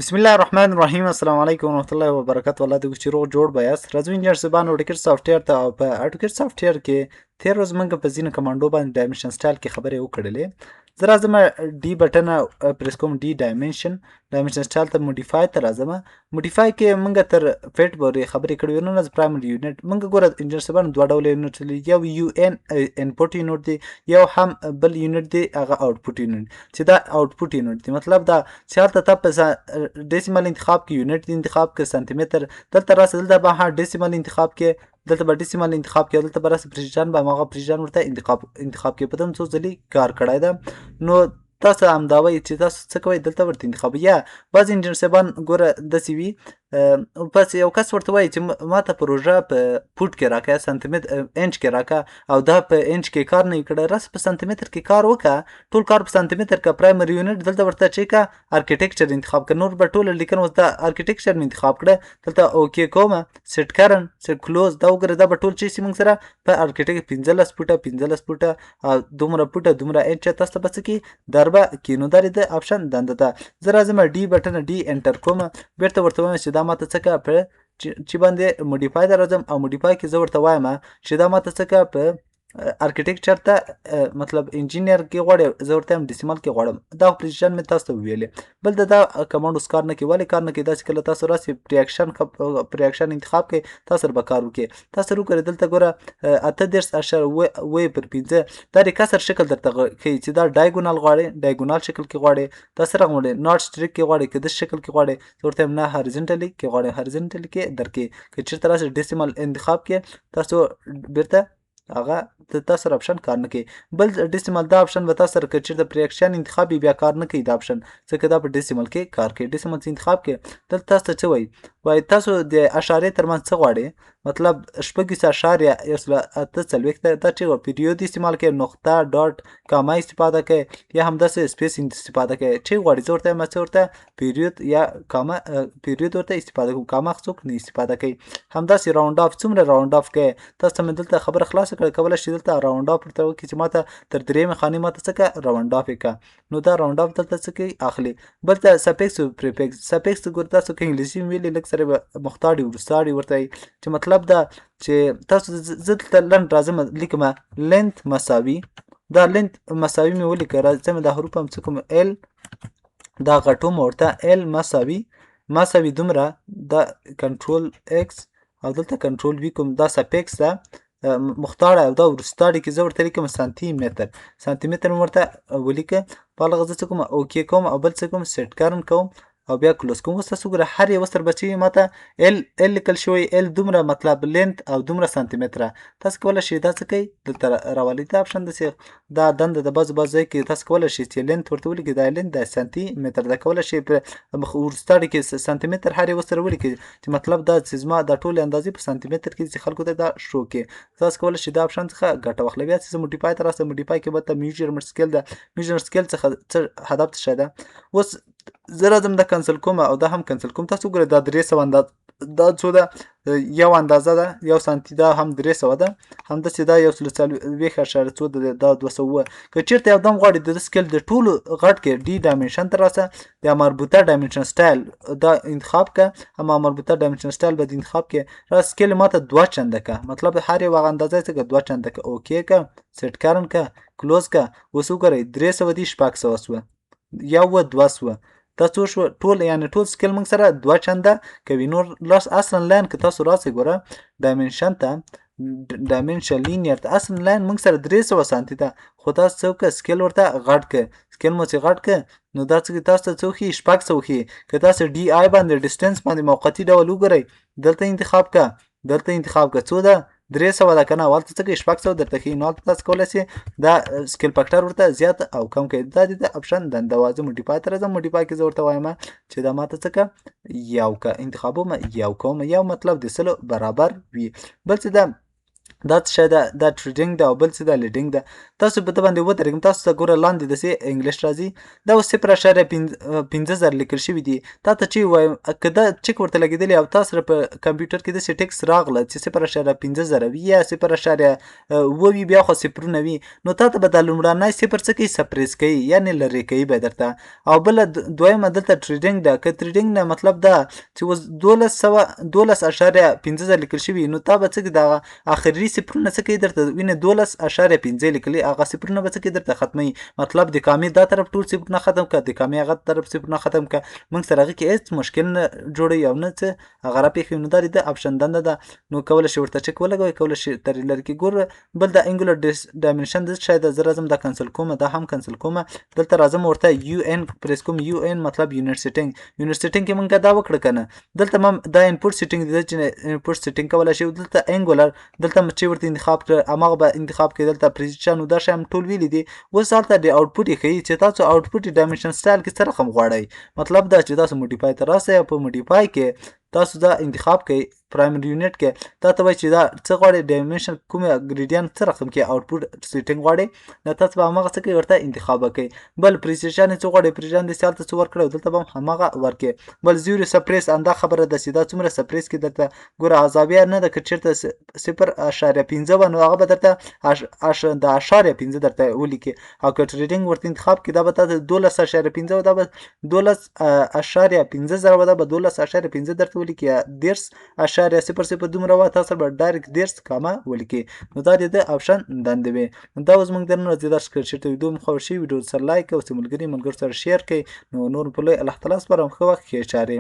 بسم الله الرحمن الرحیم. السلام علیکم ورحمۃ اللہ وبرکاتہ. الله دې چې روغ جوړ بیاست. راځو انجینر صاحبانو ټیکټ سافټویر ته او په اټوکټ سافټویر کې تیر ورځ موږ په ځینو کمانډو باندې ډایمنشن سټایل کې خبرې وکړلې. زه راځم ډي بټن پریس کوم، ډي ډایمنشن سټایل ته موډیفای ته راځم. موډیفای کې موږ تر فیټ پورې خبرې کړې وې. نن پرایمري یونټ موږ ګوره انجینر صاحبانو دوه ډوله یونټ لري. یو یو ان انپوټ یونټ دی، یو هم بل یونټ دی هغه آوټپوټ یونټ چې دا آوټپوټ یونټ دی. مطلب دا چې هلته ته په ډیسیمل انتخاب کې یونټ انتخاب کې سانتي متر، دلته راسه دلته به ډیسیمل انتخاب کې، دلته به ډیسیمل انتخاب کې، دلته به راسه پریسیژن به هغه پریسیژن ورته انتخاب کې. په دم څو ځلې کار کړی ده. نو تاسو همدا وایي چې تاسو څه کوئ دلته ورته انتخاب. یا بعضې انجینر صاحبان ګوره داسې وي پس یو کس ورته وایي چې ما ته پروژه په فوټ کې راکړه، سانتي متر انچ کې راکړه، او دا په انچ کې کار نه وي کړی، راسه په سانتي متر کې کار وکړه. ټول کار په سانتي متر کې پرایمري یونټ دلته ورته چې کا ارکیټیکچر انتخاب کړه. نور به ټوله لیکنه اوس دا ارکیټیکچر مې انتخاب کړه، دلته اوکې کومه، سیټ کرن، سیټ کلوز. دا وګوره دا به ټول چې سي موږ سره په ارکیټیک 15 فوټه او دومره فوټه دومره انچ تاسو ته به څه کي دربه کې. نو دا د آپشن دنده ده. زه راځم ډي بټن ډي انټر کوم، بیرته ورته وایم چې دا ماته څه کا په چې باندې موډیفای ته راځم، او موډیفای کې زه ورته وایم چې دا ماته څه کا په ارکیټیکچر ته مطلب انجینیر کې غواړم، زه ورته هم ډیسیمل کې غواړم. دا پریسیژن مې تاسو ته ویلې. بل دا کمانډ اوس کار نه کوي. ولې کار نه کوي؟ داسې کله تاسو راسئ پریاکشن انتخاب کوئ، تاسو سره به کار وکړي. تاسو وګورئ دلته ګوره 38.5 دا د کسر شکل درته ښیي چې دا ډایګونال غواړي، ډایګونال شکل کې غواړي، تاسو سره غواړئ ناټ سټریک کې غواړئ، که د شکل کې غواړئ زه ورته وایم نه هارزنټلی کې غواړئ، هارزنټلی کې درکې. که چېرته راسئ ډیسیمل انتخاب کې تاسو بیرته هغه تاسو سره آپشن کار نه کوي. بل ډیسیمل دا آپشن به تاسو سره که چېرته پریاکشن انتخاب بیا کار نه کوي دا آپشن، ځکه دا په ډیسیمل کې کار کوي. ډیسیمل انتخاب کې دلته تاسو ته څه وایي تاسو د اشارې ترمنځ څه غواړئ، مطلب 6.8 دا چې پیریود استعمال کوي، نقطه ډاټ کاما استفاده کوي، یا همداسې سپیس استفاده کوي. چې غواړئ زه ورته وایم چې ورته پیریود یا کاما پیریود ورته استفاده کوم، کاما څوک نه استفاده کوي. همداسې راوند اف څومره راوند اف کوي. تاسو ته مې دلته خبره خلاصه کړه، کولی شئ دلته راوند اف ورته وکړئ چې ماته تر درېیمې خانې ماته څه کړه راوند اف یې کړه. نو دا راوند اف دلته څه کوي اخلي. بل ته سپیکس پریفکس، سپیکس ګوره تاسو که انګلیسي ویلي لږ سره به مختاړي وروستاړي ورته وایي، چې مطلب دا چې تاسو زه دلته لنډ راځم لیکم لینت مساوي، دا لینت مساوي مې ولیکه. راځم دا حروف هم څه کوم ال دا غټوم ورته ال مساوي دومره، دا کنټرول ایکس او دلته کنټرول وی کوم، دا سپیکس ده مختاړه، او دا وروستاړي کې زه ورته لیکم سانتي متر مې ورته ولیکه. په هغه زه څه کوم اوکې کوم، او بل څه کوم سیټ کرن کوم او بیا کلوز کوم. اوس تاسو ګوره هر یو سره به چې ماته ال لیکل شوی، ال دومره مطلب لینت او دومره سانتي متره. تاسو کولی شئ دا څه کوئ دلته راولئ دا آپشن داسې دا دنده د بعضو ځای کې تاسو کولی شئ چې لینت ورته ولیکئ، دا لینت د سانتي متر ده. کولی شئ په وروستاړي کې سانتي متر هر یو سره ولیکئ، چې مطلب دا چې زما دا ټولې اندازې په سانتي متر کې چې خلکو ته دا شو کې. تاسو کولی شئ دا آپشن څخه ګټه واخلئ. بیا چې زه موډیفای ته راسم، موډیفای کې به ته میجرمنټ سکیل ده، میجرمنټ سکیل څخه څه هدف څه شی ده. اوس زه راځم دا کنسل کوم او دا هم کنسل کوم. تاسو وګورئ دا 300 اندازه دا څو ده، یو اندازه ده، یو سانتي ده، هم 300 ده، همداسې دا 1.4 ده، دا 200. که چېرته یو دم غواړئ د سکیل د ټولو غټ کې ډي ډایمنشن ته راسه، د مربوطه ډایمنشن سټایل دا انتخاب که، اما مربوطه ډایمنشن سټایل به د انتخاب کې را سکیل ماته 2 چنده که، مطلب هر یو هغه اندازه څخه 2 چنده که. اوکې که سیټ کرن که کلوز که. اوس وګورئ 300 دي 600 شوه، یا 200 دا څو شو ټول، یعنی ټول سکیل موږ سره 2 چنده کوي. نور لاس اصلا لاین که تاسو راسئ ګوره ډایمنشن ته، ډایمنشن لینیر ته اصلا لاین موږ سره 300 سانتي ده، خو تاسو څه وکړه سکیل ورته غټ کړه. سکیل مو چې غټ کړه نو دا څه تاسو ته څه وښیي 600 وښیي. که تاسو ډي آی باندې ډسټنس باندې موقتي ډول وګورئ، دلته انتخاب کړه څو ده 300 ده که نه، هلته څه کوي 600 درته ښیي. نو هلته تاسو کولی شئ دا سکیل فاکټر ورته زیات او کم کوي. دا د آپشن دنده وه. زه موډیفای ته راځم، موډیفای کې زه ورته وایم چې دا ماته څه که یو که انتخابوم یو کوم، یو مطلب د سلو برابر وي. بل څه ده دا څه شی ده، دا ټریډینګ ده، او بل څه ده لیډینګ ده. تاسو په د باندې ودرېږم تاسو ته ګوره لاندې داسې انګلیش راځي دا اوس 0.15 لیکل شوي دي تا ته چې وایم که دا چک ورته لګېدلی او تا سره په کمپیوټر کې داسې ټکس راغله چې 0.15 وي یا 0.7 وي بیا خو صفرونه وي نو تا ته به دا لومړنی صفر څه کوي سپریس کوي یعنې لرې کوي به درته او بله دویمه دلته ټریډینګ ده که ټریډینګ نه مطلب دا چې اوس 12.15 لیکل شوي نو تا به څه کوي دغه آخري صفرونه څه کوي درته وینې 12.15 لیکلي هغه صفرونه به څه کوي درته ختموي مطلب د کامې دا طرف ټول صفرونه ختم کړه د کامې هغه طرف صفرونه ختم کړه موږ سره هغې کې هېڅ مشکل نه جوړوي او نه څه هغه راپېښوي نو دا د آپشن دنده ده نو کولی شي ورته چک ولګوئ کولی شي ترې لرې کړي ګوره بل د انګولر ډایمنشن دلته شاید زه راځم دا کنسل کومه دا هم کنسل کومه دلته راځم ورته یو ان پریس کوم یو ان مطلب یونټ سیټینګ کې موږ دا وکړه که نه دلته دا انپوټ سیټینګ دی چې انپوټ سیټینګ کولی شي دلته انګولر دلته چې ورته انتخاب کړه هماغه به انتخاب کړي دلته پریسیشن نو دا شی هم ټول ویلي دي اوس هلته د آوټپوټ یې ښیي چې تاسو آوټپوټ ډایمنشن سټایل کې څه رقم غواړئ مطلب دا چې تاسو موډیفای ته راسئ او په موډیفای کې تاسو دا انتخاب کړئ پرایمري یونټ کې تا ته وایي چې دا څه غواړئ ډایمنشن کومه ګریډیانټ څه رقم کې آوټپوټ سیټینګ غواړئ دا تاسو به هماغه څه کوئ ورته انتخاب وکړئ بل پریسیشن یې څه غواړئ پریسیشن داسې هلته څه ورکړئ دلته به هم هماغه ورکړئ بل زیرو سپریس همدا خبره ده چې دا څومره سپریس کې درته ګوره عذابیه نه ده که چېرته 0.15 وه نو هغه به درته د 0.15 درته ولیکي او که ټریډینګ ورته انتخاب کړي دا به تا ته 12.15 دا به 12.15 به دا به 12.15 درته ولیکي یا 10.00 دومره وه تاسو به ډایرکټ 10 کامه ولیکي نو دا د ده آپشن دندې وې نو دا اوس موږ د نن ورځې درس کړی چېرته ویډیو مو خوښ شي ویډیو سره لایک او ملګرو سره شیر کړئ نو نور په لوی الله تعالی سپارم ښه وخت ښې چارې